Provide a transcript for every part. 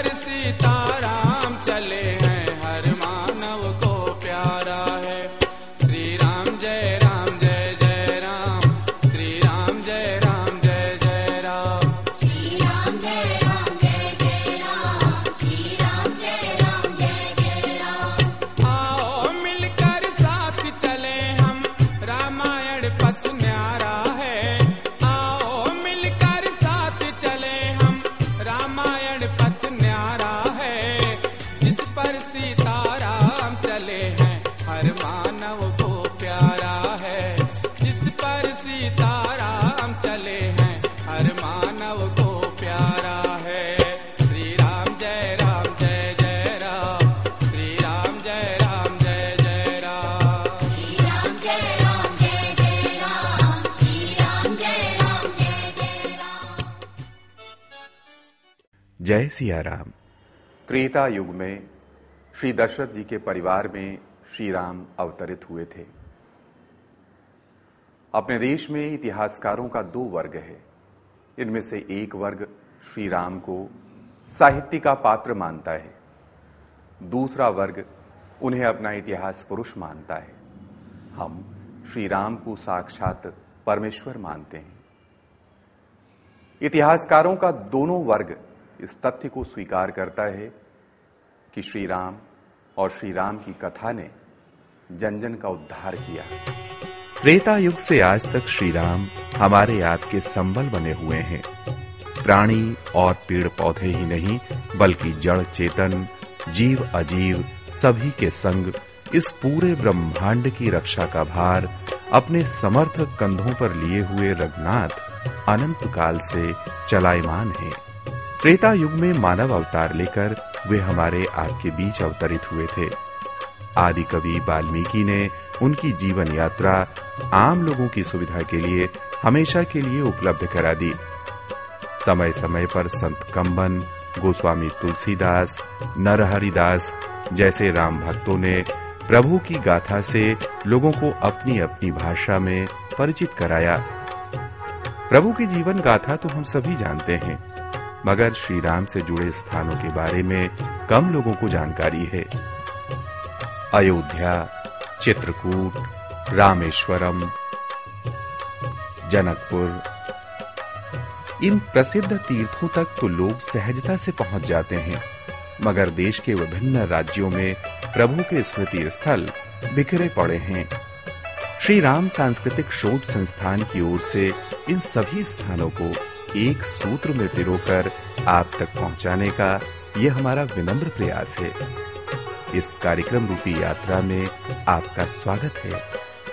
पर सीताराम चले हैं, हर मानव को प्यारा है। श्री राम जय राम जय जय राम, श्री राम जय राम जय जय राम, श्री राम जय राम जय जय राम, श्री राम जय राम जय जय राम। आओ मिलकर साथ चले हम, रामायण पथ न्यारा है। आओ मिलकर साथ चले हम, रामायण पथ न्यारा है। जिस पर सीताराम चले हैं, हर मानव को प्यारा है। जिस पर सीताराम चले हैं, हर मानव को प्यारा है। श्री राम जय राम जय जय राम, श्री राम जय राम जय जय राम, श्री राम जय राम जय जय राम, श्री राम जय राम जय जय राम। जय सिया राम। त्रेता युग में श्री दशरथ जी के परिवार में श्री राम अवतरित हुए थे। अपने देश में इतिहासकारों का दो वर्ग है। इनमें से एक वर्ग श्री राम को साहित्य का पात्र मानता है, दूसरा वर्ग उन्हें अपना इतिहास पुरुष मानता है। हम श्री राम को साक्षात परमेश्वर मानते हैं। इतिहासकारों का दोनों वर्ग इस तथ्य को स्वीकार करता है कि श्री राम और श्री राम की कथा ने जन जन का उद्धार किया। त्रेता युग से आज तक श्री राम हमारे आपके संबल बने हुए हैं। प्राणी और पेड़ पौधे ही नहीं, बल्कि जड़ चेतन, जीव अजीव सभी के संग इस पूरे ब्रह्मांड की रक्षा का भार अपने समर्थ कंधों पर लिए हुए रघुनाथ अनंत काल से चलायमान है। त्रेता युग में मानव अवतार लेकर वे हमारे आपके बीच अवतरित हुए थे। आदि कवि वाल्मीकि ने उनकी जीवन यात्रा आम लोगों की सुविधा के लिए हमेशा के लिए उपलब्ध करा दी। समय समय पर संत कंबन, गोस्वामी तुलसीदास, नरहरिदास जैसे राम भक्तों ने प्रभु की गाथा से लोगों को अपनी अपनी भाषा में परिचित कराया। प्रभु की जीवन गाथा तो हम सभी जानते हैं, मगर श्री राम से जुड़े स्थानों के बारे में कम लोगों को जानकारी है। अयोध्या, चित्रकूट, रामेश्वरम, जनकपुर, इन प्रसिद्ध तीर्थों तक तो लोग सहजता से पहुंच जाते हैं, मगर देश के विभिन्न राज्यों में प्रभु के स्मृति स्थल बिखरे पड़े हैं। श्री राम सांस्कृतिक शोध संस्थान की ओर से इन सभी स्थानों को एक सूत्र में पिरोकर आप तक पहुंचाने का यह हमारा विनम्र प्रयास है। इस कार्यक्रम रूपी यात्रा में आपका स्वागत है।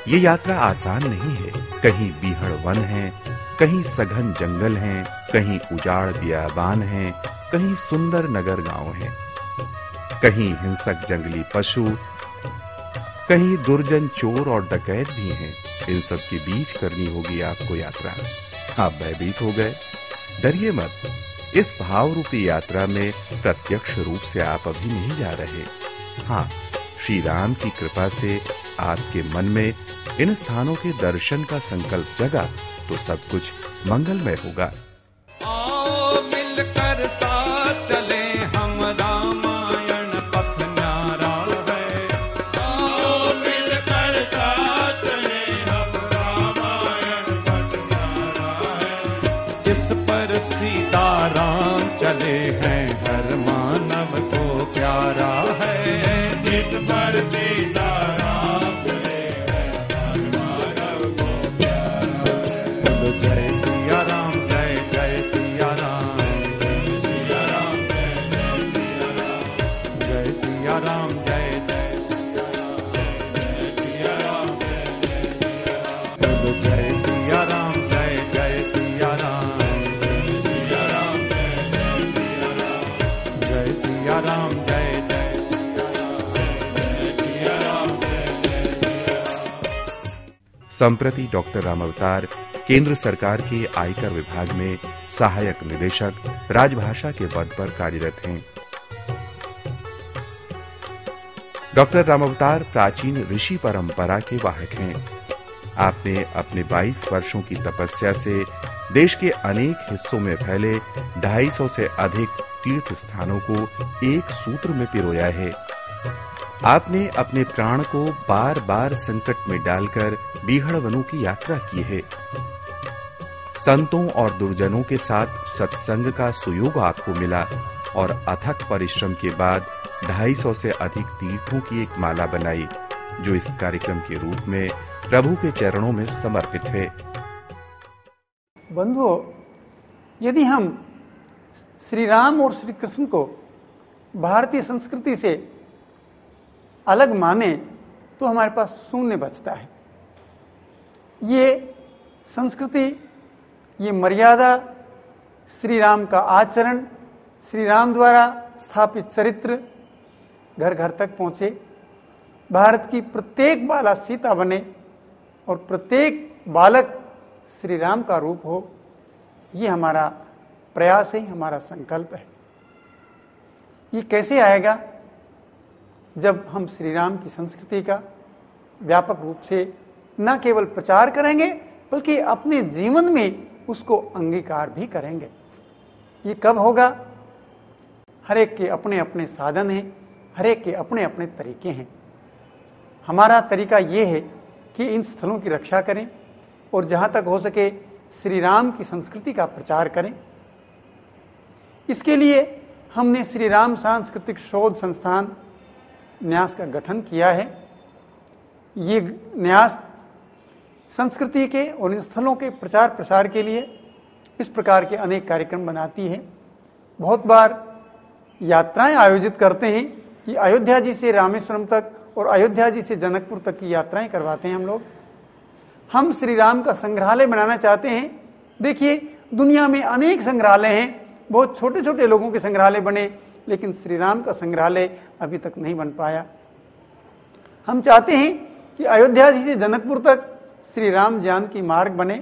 ये यात्रा आसान नहीं है। कहीं बीहड़ वन है, कहीं सघन जंगल हैं, कहीं उजाड़ बियाबान हैं, कहीं सुंदर नगर गांव हैं, कहीं हिंसक जंगली पशु, कहीं दुर्जन चोर और डकैत भी हैं। इन सब के बीच करनी होगी आपको यात्रा। आप भयभीत हो गए? डरिए मत। इस भाव रूपी यात्रा में प्रत्यक्ष रूप से आप अभी नहीं जा रहे। हाँ, श्री राम की कृपा से आपके मन में इन स्थानों के दर्शन का संकल्प जगा तो सब कुछ मंगलमय होगा। आओ मिलकर साथ चले हम, रामायण पथ न्यारा है। आओ मिलकर साथ चले हम, रामायण पथ न्यारा है। जिस पर सीताराम चले हैं, हर मानव को प्यारा है। जिस पर सीताराम चले हैं, हर मानव को प्यारा है। बोलो जय सिया राम, जय जय सिया राम, जय सिया राम, जय जय सिया राम, जय सिया राम, जय जय सिया राम, जय सिया राम, बोलो जय सिया राम, जय जय सिया राम, जय सिया राम, जय जय सिया राम, जय सिया राम, जय जय संप्रति डॉक्टर राम अवतार केंद्र सरकार के आयकर विभाग में सहायक निदेशक राजभाषा के पद पर कार्यरत हैं। डॉक्टर राम अवतार प्राचीन ऋषि परंपरा के वाहक हैं। आपने अपने 22 वर्षों की तपस्या से देश के अनेक हिस्सों में फैले 250 से अधिक तीर्थ स्थानों को एक सूत्र में पिरोया है। आपने अपने प्राण को बार बार संकट में डालकर बीहड़ वनों की यात्रा की है। संतों और दुर्जनों के साथ सत्संग का सुयोग आपको मिला और अथक परिश्रम के बाद 250 से अधिक तीर्थों की एक माला बनाई, जो इस कार्यक्रम के रूप में प्रभु के चरणों में समर्पित है। बंधुओं, यदि हम श्री राम और श्री कृष्ण को भारतीय संस्कृति से अलग माने तो हमारे पास शून्य बचता है। ये संस्कृति, ये मर्यादा, श्री राम का आचरण, श्री राम द्वारा स्थापित चरित्र घर घर तक पहुंचे, भारत की प्रत्येक बाला सीता बने और प्रत्येक बालक श्री राम का रूप हो, ये हमारा प्रयास है, हमारा संकल्प है। ये कैसे आएगा? जब हम श्री राम की संस्कृति का व्यापक रूप से न केवल प्रचार करेंगे बल्कि अपने जीवन में उसको अंगीकार भी करेंगे। ये कब होगा? हर एक के अपने अपने साधन हैं, हर एक के अपने अपने तरीके हैं। हमारा तरीका ये है कि इन स्थलों की रक्षा करें और जहाँ तक हो सके श्री राम की संस्कृति का प्रचार करें। इसके लिए हमने श्री राम सांस्कृतिक शोध संस्थान न्यास का गठन किया है। ये न्यास संस्कृति के और इन स्थलों के प्रचार प्रसार के लिए इस प्रकार के अनेक कार्यक्रम बनाती है। बहुत बार यात्राएं आयोजित करते हैं कि अयोध्या जी से रामेश्वरम तक और अयोध्या जी से जनकपुर तक की यात्राएं करवाते हैं हम लोग। हम श्री राम का संग्रहालय बनाना चाहते हैं। देखिए, दुनिया में अनेक संग्रहालय हैं, बहुत छोटे छोटे लोगों के संग्रहालय बने, लेकिन श्री राम का संग्रहालय अभी तक नहीं बन पाया। हम चाहते हैं कि अयोध्या जी से जनकपुर तक श्री राम जानकी मार्ग बने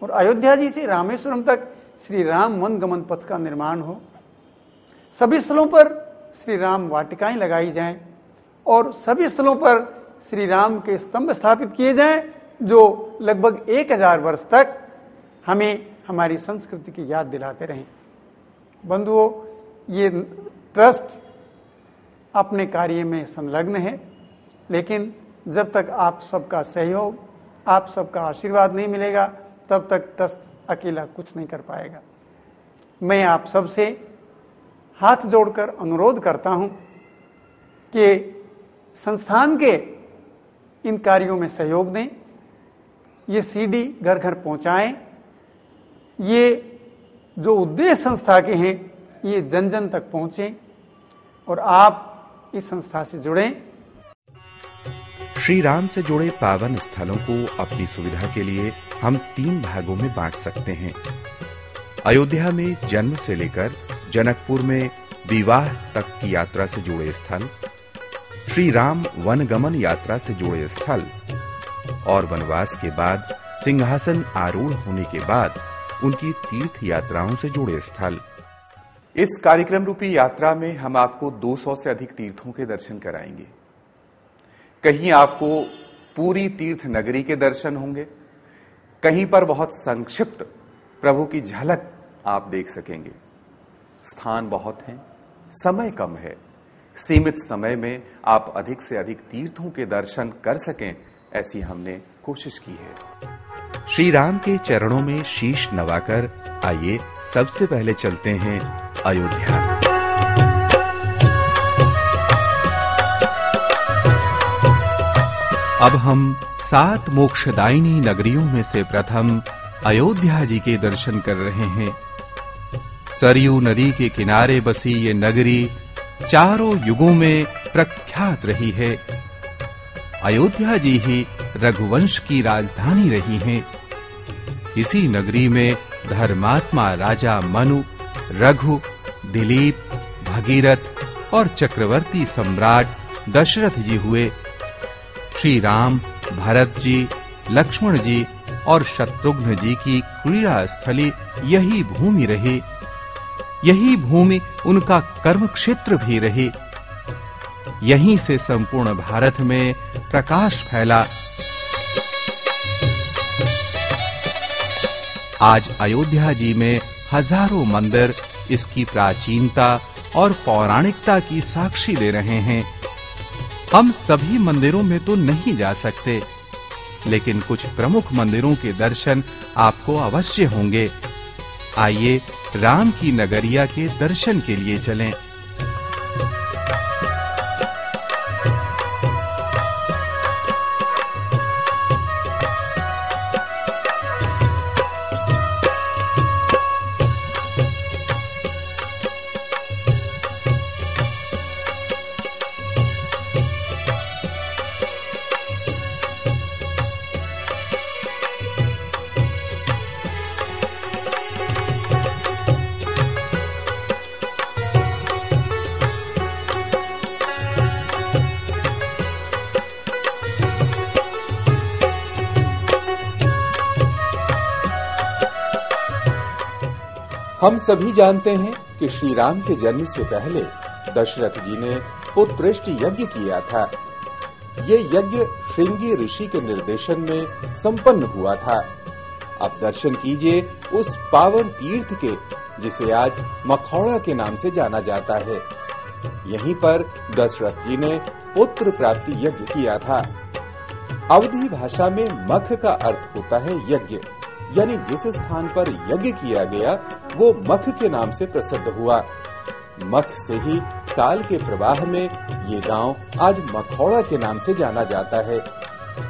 और अयोध्या जी से रामेश्वरम तक श्री राम वन गमन पथ का निर्माण हो। सभी स्थलों पर श्री राम वाटिकाएं लगाई जाएं और सभी स्थलों पर श्री राम के स्तंभ स्थापित किए जाएं, जो लगभग 1000 वर्ष तक हमें हमारी संस्कृति की याद दिलाते रहें। बंधुओं, ये ट्रस्ट अपने कार्य में संलग्न है, लेकिन जब तक आप सबका सहयोग, आप सबका आशीर्वाद नहीं मिलेगा, तब तक ट्रस्ट अकेला कुछ नहीं कर पाएगा। मैं आप सबसे हाथ जोड़कर अनुरोध करता हूं कि संस्थान के इन कार्यों में सहयोग दें, ये सीडी घर घर पहुंचाएं। ये जो उद्देश्य संस्था के हैं ये जन जन तक पहुंचे और आप इस संस्था से जुड़ें। श्री राम से जुड़े पावन स्थलों को अपनी सुविधा के लिए हम 3 भागों में बांट सकते हैं। अयोध्या में जन्म से लेकर जनकपुर में विवाह तक की यात्रा से जुड़े स्थल, श्री राम वनगमन यात्रा से जुड़े स्थल और वनवास के बाद सिंहासन आरूढ़ होने के बाद उनकी तीर्थ यात्राओं से जुड़े स्थल। इस कार्यक्रम रूपी यात्रा में हम आपको 200 से अधिक तीर्थों के दर्शन कराएंगे। कहीं आपको पूरी तीर्थ नगरी के दर्शन होंगे, कहीं पर बहुत संक्षिप्त प्रभु की झलक आप देख सकेंगे। स्थान बहुत हैं, समय कम है, सीमित समय में आप अधिक से अधिक तीर्थों के दर्शन कर सकें, ऐसी हमने कोशिश की है। श्री राम के चरणों में शीश नवाकर आइए सबसे पहले चलते हैं अयोध्या। अब हम 7 मोक्षदायिनी नगरियों में से प्रथम अयोध्या जी के दर्शन कर रहे हैं। सरयू नदी के किनारे बसी ये नगरी चारों युगों में प्रख्यात रही है। अयोध्या जी ही रघुवंश की राजधानी रही हैं। इसी नगरी में धर्मात्मा राजा मनु, रघु, दिलीप, भगीरथ और चक्रवर्ती सम्राट दशरथ जी हुए। श्री राम, भरत जी, लक्ष्मण जी और शत्रुघ्न जी की क्रीड़ा स्थली यही भूमि रही। यही भूमि उनका कर्म क्षेत्र भी रही। यहीं से संपूर्ण भारत में प्रकाश फैला। आज अयोध्या जी में हजारों मंदिर इसकी प्राचीनता और पौराणिकता की साक्षी दे रहे हैं। हम सभी मंदिरों में तो नहीं जा सकते, लेकिन कुछ प्रमुख मंदिरों के दर्शन आपको अवश्य होंगे। आइए राम की नगरिया के दर्शन के लिए चलें। हम सभी जानते हैं कि श्री राम के जन्म से पहले दशरथ जी ने पुत्रेष्ट यज्ञ किया था। ये यज्ञ श्रृंगी ऋषि के निर्देशन में संपन्न हुआ था। अब दर्शन कीजिए उस पावन तीर्थ के, जिसे आज मखौड़ा के नाम से जाना जाता है। यहीं पर दशरथ जी ने पुत्र प्राप्ति यज्ञ किया था। अवधी भाषा में मख का अर्थ होता है यज्ञ, यानी जिस स्थान पर यज्ञ किया गया वो मख के नाम से प्रसिद्ध हुआ। मख से ही काल के प्रवाह में ये गांव आज मखौड़ा के नाम से जाना जाता है।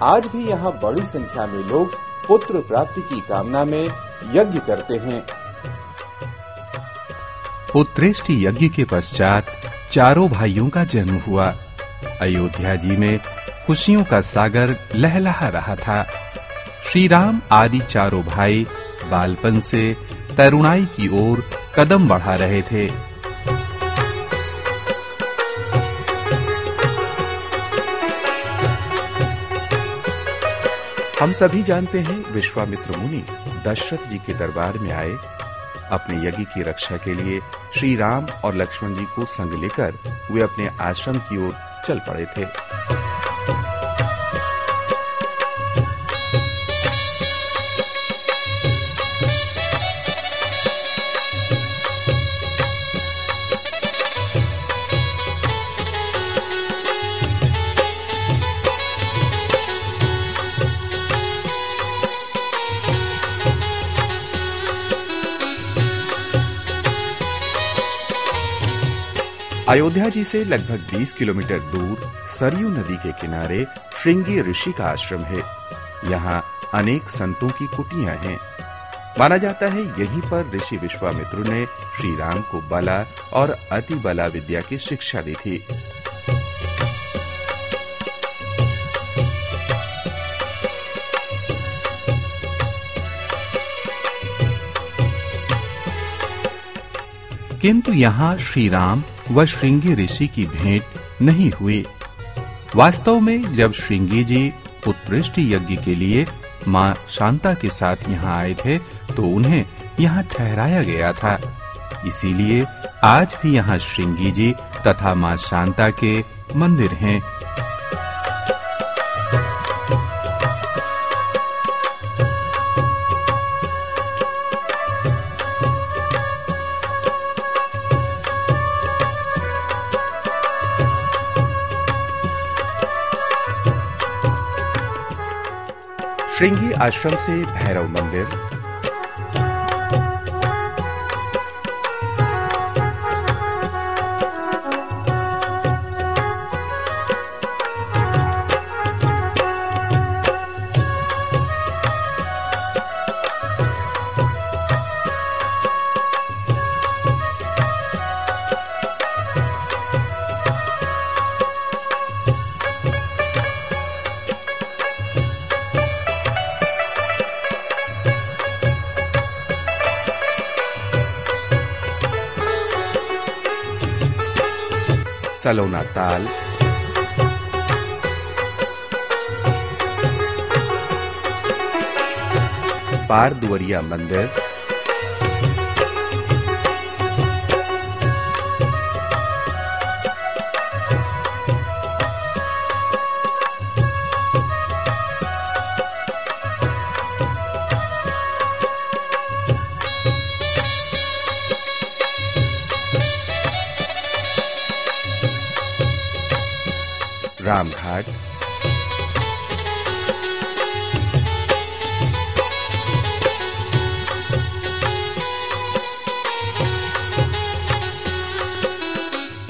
आज भी यहाँ बड़ी संख्या में लोग पुत्र प्राप्ति की कामना में यज्ञ करते हैं। पुत्रेष्टि यज्ञ के पश्चात चारों भाइयों का जन्म हुआ। अयोध्या जी में खुशियों का सागर लहलहा रहा था। श्री राम आदि चारों भाई बालपन से तरुणाई की ओर कदम बढ़ा रहे थे। हम सभी जानते हैं विश्वामित्र मुनि दशरथ जी के दरबार में आए। अपने यज्ञ की रक्षा के लिए श्री राम और लक्ष्मण जी को संग लेकर वे अपने आश्रम की ओर चल पड़े थे। अयोध्या जी से लगभग 20 किलोमीटर दूर सरयू नदी के किनारे श्रृंगी ऋषि का आश्रम है। यहाँ अनेक संतों की कुटियां हैं। माना जाता है यहीं पर ऋषि विश्वामित्र ने श्री राम को बला और अति बला विद्या की शिक्षा दी थी। किंतु यहाँ श्री राम व श्रृंगी ऋषि की भेंट नहीं हुई। वास्तव में जब श्रृंगी जी पुत्रेष्टि यज्ञ के लिए मां शांता के साथ यहाँ आए थे तो उन्हें यहाँ ठहराया गया था। इसीलिए आज भी यहाँ श्रृंगी जी तथा मां शांता के मंदिर हैं। श्रृंगी आश्रम से भैरव मंदिर, सलोना ताल, पार दुवरिया मंदिर, रामघाट,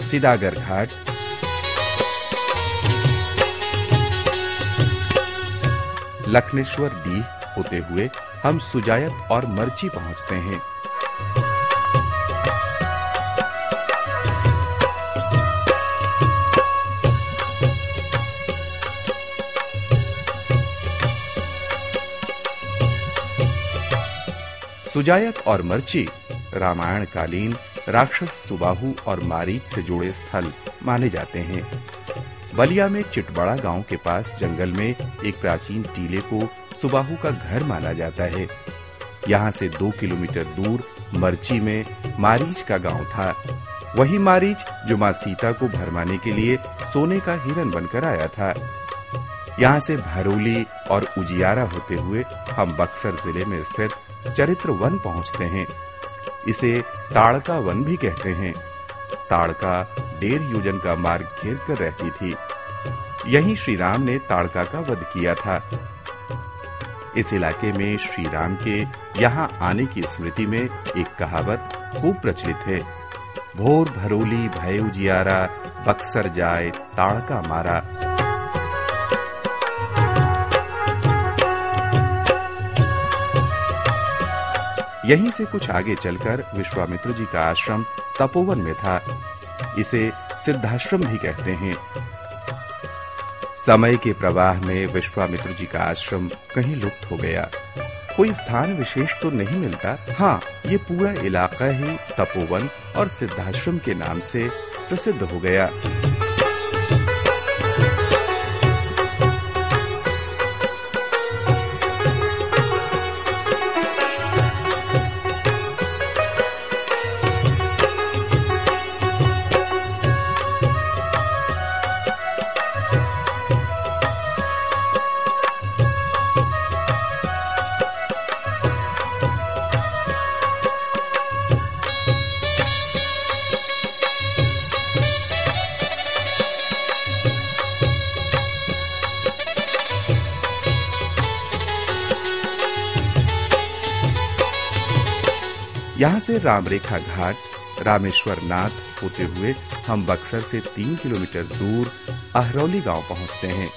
सिदागर घाट, लखनेश्वर डीह होते हुए हम सुजायत और मर्ची पहुंचते हैं। सुजायत और मर्ची रामायण कालीन राक्षस सुबाहु और मारीच से जुड़े स्थल माने जाते हैं। बलिया में चिटबड़ा गांव के पास जंगल में एक प्राचीन टीले को सुबाहु का घर माना जाता है। यहाँ से 2 किलोमीटर दूर मर्ची में मारीच का गांव था। वही मारीच जो मां सीता को भरमाने के लिए सोने का हिरन बनकर आया था। यहाँ से भरोली और उजियारा होते हुए हम बक्सर जिले में स्थित चरित्र वन पहुंचते हैं। इसे ताड़का वन भी कहते हैं। ताड़का 1.5 योजन का मार्ग घेर कर रहती थी। यहीं श्री राम ने ताड़का का वध किया था। इस इलाके में श्री राम के यहाँ आने की स्मृति में एक कहावत खूब प्रचलित है। भोर भरोली भय उजियारा, बक्सर जाए ताड़का मारा। यहीं से कुछ आगे चलकर विश्वामित्र जी का आश्रम तपोवन में था। इसे सिद्धाश्रम भी कहते हैं। समय के प्रवाह में विश्वामित्र जी का आश्रम कहीं लुप्त हो गया। कोई स्थान विशेष तो नहीं मिलता। हाँ, ये पूरा इलाका ही तपोवन और सिद्धाश्रम के नाम से प्रसिद्ध हो गया। यहाँ से रामरेखा घाट, रामेश्वर नाथ होते हुए हम बक्सर से 3 किलोमीटर दूर अहरौली गांव पहुंचते हैं।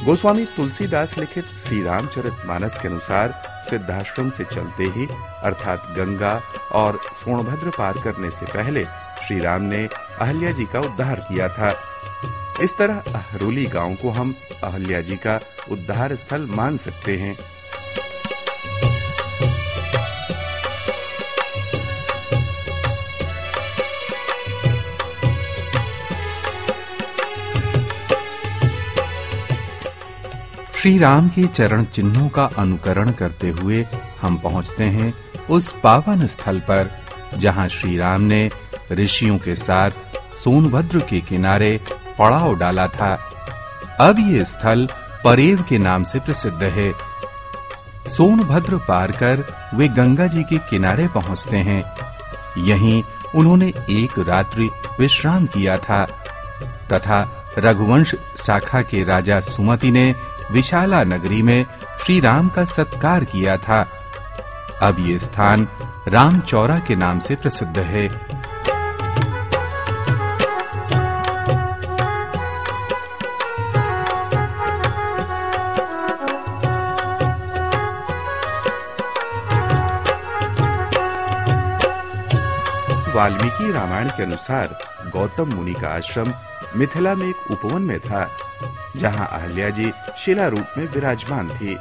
गोस्वामी तुलसीदास लिखित श्री रामचरितमानस के अनुसार सिद्धाश्रम से चलते ही अर्थात गंगा और सोनभद्र पार करने से पहले श्री राम ने अहल्या जी का उद्धार किया था। इस तरह अहरौली गांव को हम अहल्या जी का उद्धार स्थल मान सकते हैं। श्री राम के चरण चिन्हों का अनुकरण करते हुए हम पहुंचते हैं उस पावन स्थल पर जहां श्री राम ने ऋषियों के साथ सोनभद्र के किनारे पड़ाव डाला था। अब ये स्थल परेव के नाम से प्रसिद्ध है। सोनभद्र पार कर वे गंगा जी के किनारे पहुंचते हैं। यहीं उन्होंने एक रात्रि विश्राम किया था तथा रघुवंश शाखा के राजा सुमति ने विशाला नगरी में श्री राम का सत्कार किया था। अब ये स्थान रामचौरा के नाम से प्रसिद्ध है। वाल्मीकि रामायण के अनुसार गौतम मुनि का आश्रम मिथिला में एक उपवन में था, जहां अहल्या जी शिला रूप में विराजमान थी।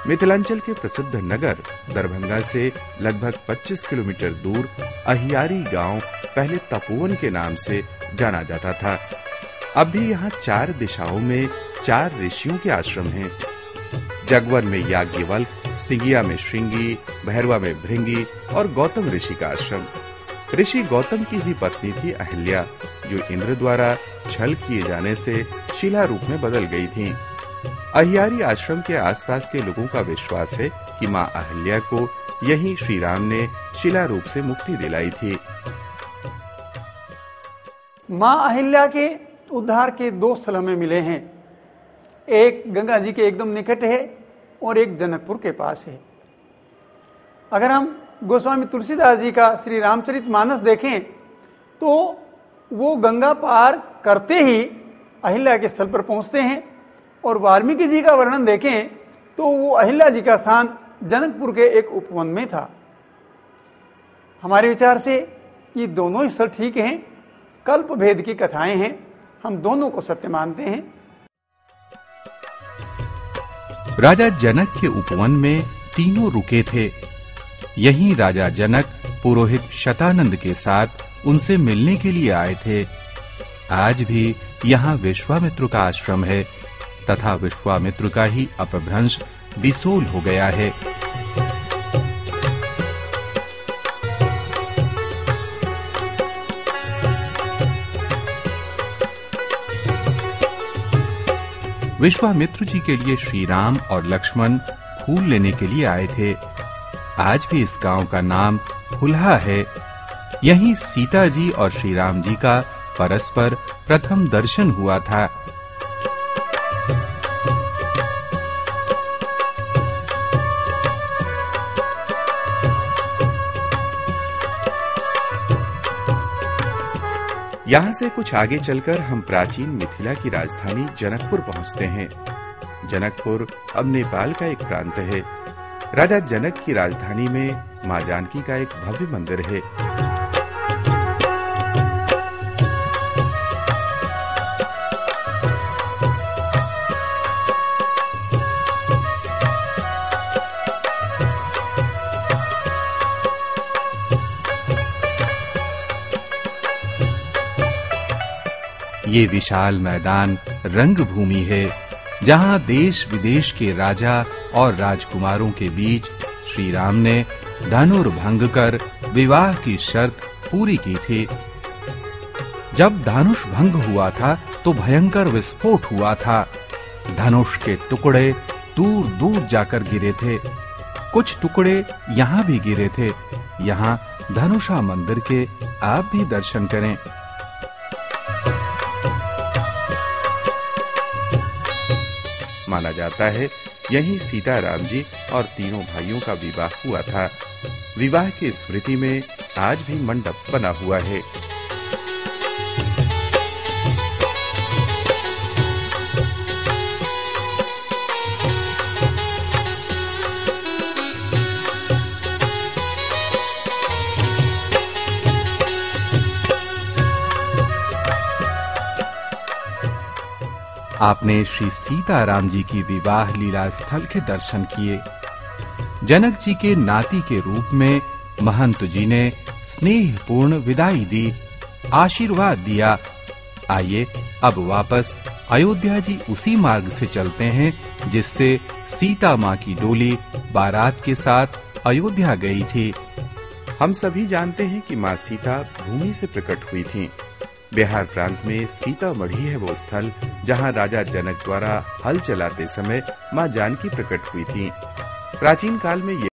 मिथिलांचल के प्रसिद्ध नगर दरभंगा से लगभग 25 किलोमीटर दूर अहियारी गांव पहले तपोवन के नाम से जाना जाता था। अब भी यहाँ 4 दिशाओं में 4 ऋषियों के आश्रम हैं। जगवन में याज्ञवल्क, सिंगिया में श्रृंगी, भैरवा में भृंगी और गौतम ऋषि का आश्रम। ऋषि गौतम की ही पत्नी थी अहिल्या, जो इंद्र द्वारा छल किए जाने से शिला रूप में बदल गई थी। अहियारी आश्रम के आसपास के लोगों का विश्वास है कि मां अहिल्या को यही श्री राम ने शिला रूप से मुक्ति दिलाई थी। मां अहिल्या के उद्धार के 2 स्थल हमें मिले हैं। एक गंगा जी के एकदम निकट है और एक जनकपुर के पास है। अगर हम गोस्वामी तुलसीदास जी का श्री रामचरितमानस देखें तो वो गंगा पार करते ही अहिल्या के स्थल पर पहुंचते हैं, और वाल्मीकि जी का वर्णन देखें तो वो अहिल्या जी का स्थान जनकपुर के एक उपवन में था। हमारे विचार से ये दोनों स्थल ठीक हैं, कल्प भेद की कथाएं हैं, हम दोनों को सत्य मानते हैं। राजा जनक के उपवन में तीनों रुके थे। यहीं राजा जनक पुरोहित शतानंद के साथ उनसे मिलने के लिए आए थे। आज भी यहाँ विश्वामित्र का आश्रम है तथा विश्वामित्र का ही अपभ्रंश बिसोल हो गया है। विश्वामित्र जी के लिए श्री राम और लक्ष्मण फूल लेने के लिए आए थे। आज भी इस गांव का नाम फुलहा है। यहीं सीता जी और श्री राम जी का परस्पर प्रथम दर्शन हुआ था। यहां से कुछ आगे चलकर हम प्राचीन मिथिला की राजधानी जनकपुर पहुंचते हैं। जनकपुर अब नेपाल का एक प्रांत है। राजा जनक की राजधानी में मां जानकी का एक भव्य मंदिर है। ये विशाल मैदान रंगभूमि है, जहां देश विदेश के राजा और राजकुमारों के बीच श्री राम ने धनुर्भंग कर विवाह की शर्त पूरी की थी। जब धनुष भंग हुआ था तो भयंकर विस्फोट हुआ था। धनुष के टुकड़े दूर दूर जाकर गिरे थे। कुछ टुकड़े यहाँ भी गिरे थे। यहाँ धनुषा मंदिर के आप भी दर्शन करें। माना जाता है यहीं सीता राम जी और तीनों भाइयों का विवाह हुआ था। विवाह की स्मृति में आज भी मंडप बना हुआ है। आपने श्री सीताराम जी की विवाह लीला स्थल के दर्शन किए। जनक जी के नाती के रूप में महंत जी ने स्नेहपूर्ण विदाई दी, आशीर्वाद दिया। आइए अब वापस अयोध्या जी उसी मार्ग से चलते हैं जिससे सीता माँ की डोली बारात के साथ अयोध्या गई थी। हम सभी जानते हैं कि माँ सीता भूमि से प्रकट हुई थीं। बिहार प्रांत में सीतामढ़ी है वो स्थल जहां राजा जनक द्वारा हल चलाते समय मां जानकी प्रकट हुई थीं। प्राचीन काल में ये